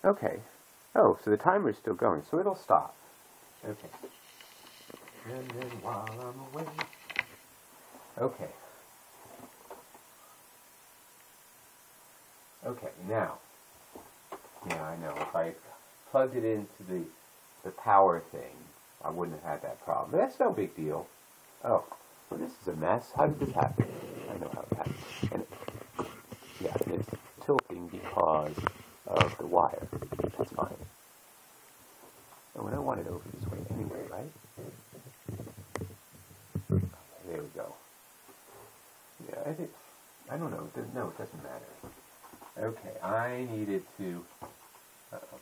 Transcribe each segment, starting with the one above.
Okay. Oh, so the timer is still going, so it'll stop. Okay. And then while I'm away. Okay. Okay, now. Yeah, I know. If I plugged it into the power thing, I wouldn't have had that problem. But that's no big deal. Oh, well, this is a mess. How did this happen? I know how it happened. And yeah, and it's tilting because of the wire. That's fine. Oh, and I want it over this way anyway, right? Okay, there we go. Yeah, I don't know. No, it doesn't matter. Okay, I needed to... Uh-oh.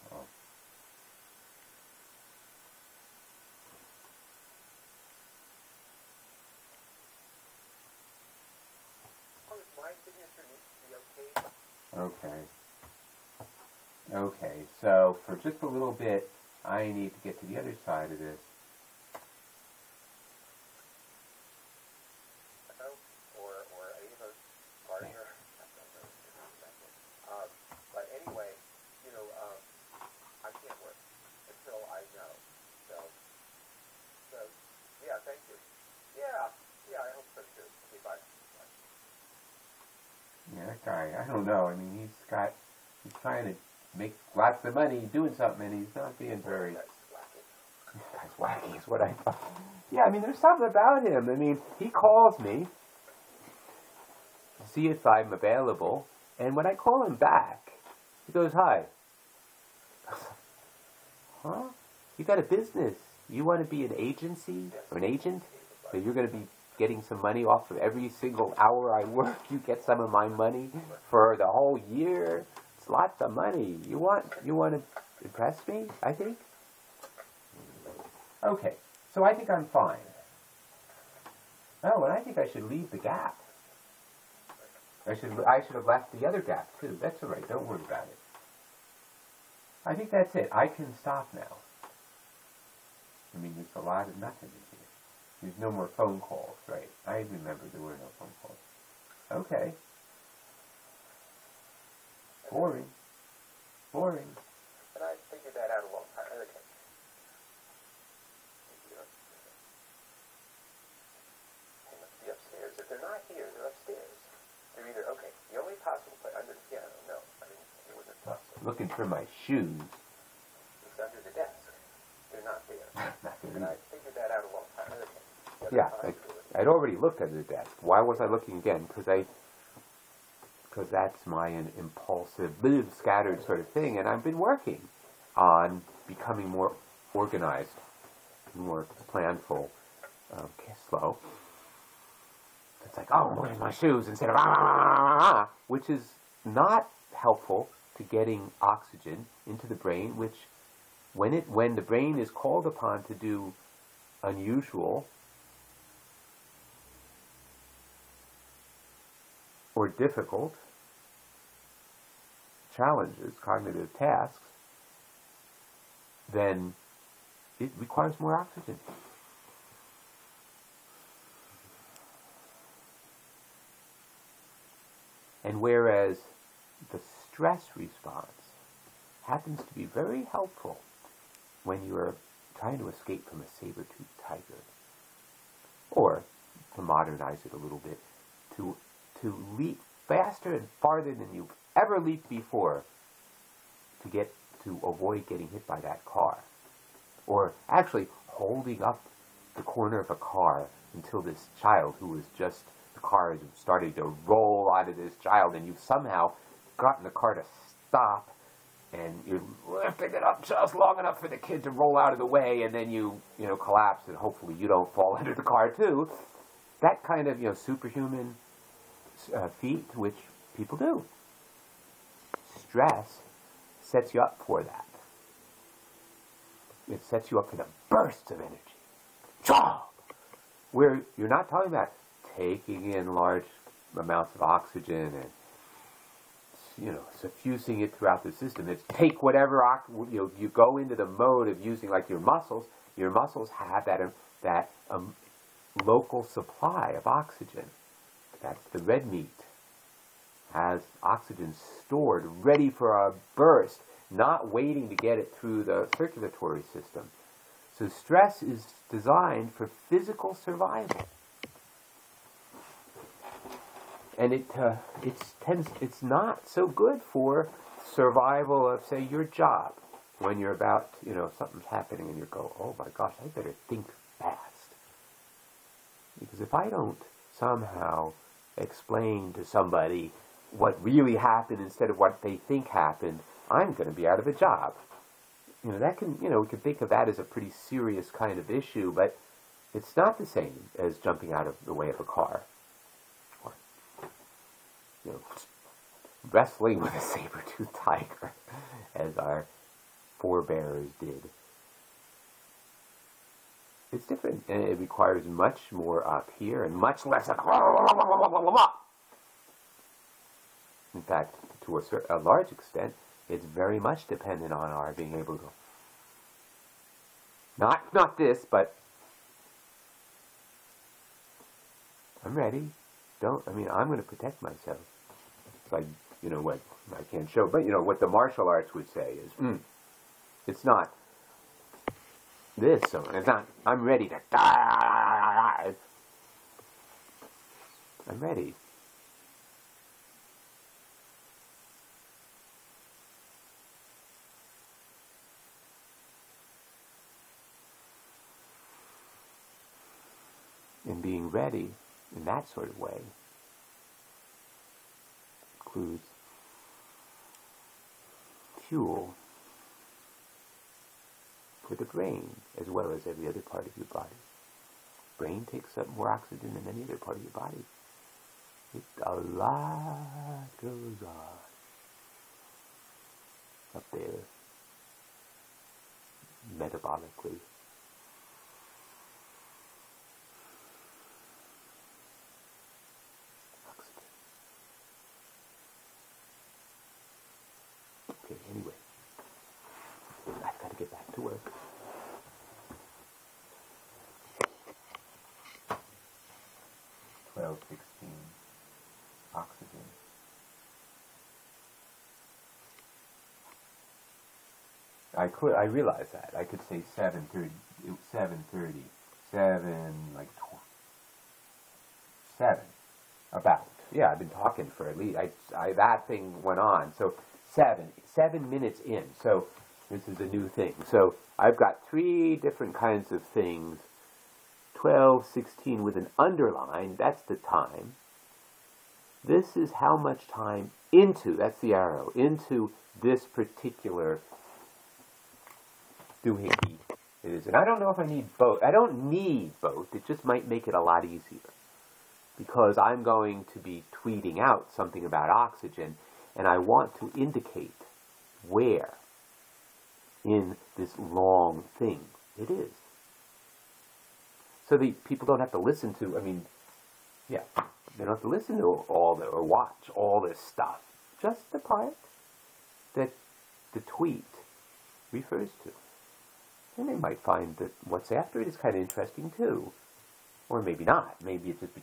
Okay. Okay, so for just a little bit, I need to get to the other side of this. Or either partner. But anyway, you know, I can't work until I know. So yeah, thank you. Yeah, I hope so too. Okay, bye. Yeah, that guy, I don't know. I mean, he's trying to make lots of money doing something, and he's not being very... That's wacky is what I thought. Yeah, I mean, there's something about him. I mean, he calls me to see if I'm available, and when I call him back, he goes, "Hi." Huh? You got a business. You want to be an agency or an agent? So you're going to be getting some money off of every single hour I work. You get some of my money for the whole year. It's lots of money. You want to impress me, I think? Okay, so I think I'm fine. Oh, and I think I should leave the gap. I should have left the other gap too. That's all right. Don't worry about it. I think that's it. I can stop now. I mean, there's a lot of nothing in here. There's no more phone calls, right? I remember there were no phone calls. Okay. Boring. Boring. And I figured that out a long time. Okay. They must be upstairs. If they're not here, they're upstairs. They're either, okay, the only possible place, under the piano, no, it wasn't possible. Looking for my shoes. It's under the desk. They're not there. Not there And I either. figured that out a long time. Okay. Yeah, I'd already looked at the desk. Why was I looking again? Because that's my impulsive, scattered sort of thing, and I've been working on becoming more organized, more planful, slow. It's like, oh, where's my shoes? Instead of which is not helpful to getting oxygen into the brain, which when the brain is called upon to do unusual or difficult challenges, cognitive tasks, then it requires more oxygen. And whereas the stress response happens to be very helpful when you are trying to escape from a saber-toothed tiger, or, to modernize it a little bit, to leap faster and farther than you've ever leaped before to avoid getting hit by that car, or actually holding up the corner of a car until this child who was just, the car is starting to roll onto this child, and you've somehow gotten the car to stop, and you're lifting it up just long enough for the kid to roll out of the way, and then you collapse, and hopefully you don't fall under the car too. That kind of superhuman feat, which people do. Stress sets you up for that. It sets you up for the bursts of energy, where you're not talking about taking in large amounts of oxygen and suffusing it throughout the system. It's take whatever you go into the mode of using, like your muscles. Your muscles have that local supply of oxygen. That's the red meat. Has oxygen stored, ready for a burst. not waiting to get it through the circulatory system. So stress is designed for physical survival. And it's not so good for survival of, say, your job. When you're about, something's happening and you go, oh my gosh, I better think fast. Because if I don't somehow explain to somebody what really happened instead of what they think happened, I'm going to be out of a job. That can, we can think of that as a pretty serious kind of issue, but it's not the same as jumping out of the way of a car. Or, wrestling with a saber-toothed tiger, as our forebears did. It's different, and it requires much more up here and much less of in fact, to a large extent, it's very much dependent on our being able to not this, but I'm ready. I'm going to protect myself. It's like, what I can't show, but what the martial arts would say is, it's not this, so it's not, I'm ready to die. I'm ready. And being ready in that sort of way includes fuel for the brain as well as every other part of your body. Brain takes up more oxygen than any other part of your body. A lot goes on up there metabolically. Anyway, I've got to get back to work. (12:16) oxygen. I realized that. I could say 7:30. 7:30. 7. About. Yeah, I've been talking for at least. That thing went on. So 7 minutes in. So this is a new thing. So I've got 3 different kinds of things. 12:16 with an underline. That's the time. This is how much time into. That's the arrow. Into this particular doohickey it is. And I don't know if I need both. I don't need both. It just might make it a lot easier. Because I'm going to be tweeting out something about oxygen, and I want to indicate where in this long thing it is. So the people don't have to listen to, they don't have to listen to or watch all this stuff. Just the part that the tweet refers to. And they might find that what's after it is kind of interesting too. Or maybe not. Maybe it just becomes